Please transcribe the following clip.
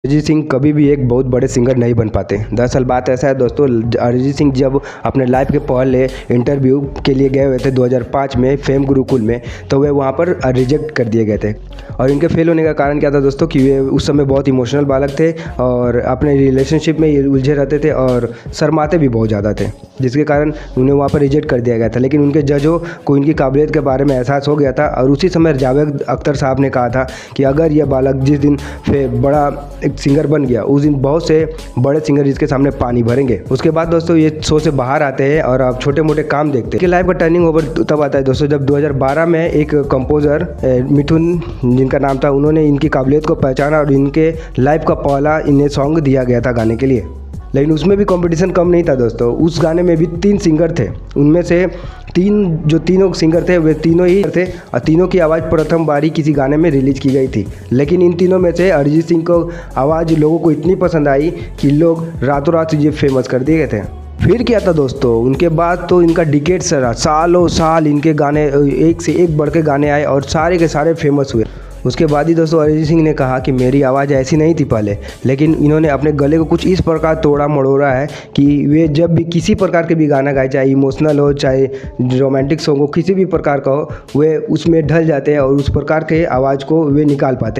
अरिजीत सिंह कभी भी एक बहुत बड़े सिंगर नहीं बन पाते। दरअसल बात ऐसा है दोस्तों, अरिजीत सिंह जब अपने लाइफ के पहले इंटरव्यू के लिए गए हुए थे 2005 में फेम गुरुकुल में, तो वे वहाँ पर रिजेक्ट कर दिए गए थे। और इनके फेल होने का कारण क्या था दोस्तों कि वे उस समय बहुत इमोशनल बालक थे और अपने रिलेशनशिप में उलझे रहते थे और शर्माते भी बहुत ज़्यादा थे, जिसके कारण उन्हें वहाँ पर रिजेक्ट कर दिया गया था। लेकिन उनके जजों को इनकी काबिलियत के बारे में एहसास हो गया था और उसी समय जावेद अख्तर साहब ने कहा था कि अगर यह बालक जिस दिन बड़ा एक सिंगर बन गया, उस दिन बहुत से बड़े सिंगर इसके सामने पानी भरेंगे। उसके बाद दोस्तों ये शो से बाहर आते हैं और अब छोटे मोटे काम देखते हैं। कि लाइफ का टर्निंग ओवर तब आता है दोस्तों जब 2012 में एक कंपोजर मिठुन जिनका नाम था, उन्होंने इनकी काबिलियत को पहचाना और इनके लाइफ का पहला इन्हें सॉन्ग दिया गया था गाने के लिए। लेकिन उसमें भी कंपटीशन कम नहीं था दोस्तों। उस गाने में भी 3 सिंगर थे, उनमें से तीनों सिंगर थे वे तीनों ही थे और तीनों की आवाज़ प्रथम बारी किसी गाने में रिलीज की गई थी। लेकिन इन तीनों में से अरिजीत सिंह को आवाज़ लोगों को इतनी पसंद आई कि लोग रातों रात ये फेमस कर दिए गए थे। फिर क्या था दोस्तों, उनके बाद तो इनका डिकेड्स रहा, सालों साल इनके गाने एक से एक बढ़ के गाने आए और सारे के सारे फेमस हुए। उसके बाद ही दोस्तों अरिजीत सिंह ने कहा कि मेरी आवाज़ ऐसी नहीं थी पहले, लेकिन इन्होंने अपने गले को कुछ इस प्रकार तोड़ा मड़ोड़ा है कि वे जब भी किसी प्रकार के भी गाना गाए, चाहे इमोशनल हो चाहे रोमांटिक सॉन्ग हो, किसी भी प्रकार का हो, वे उसमें ढल जाते हैं और उस प्रकार के आवाज़ को वे निकाल पाते हैं।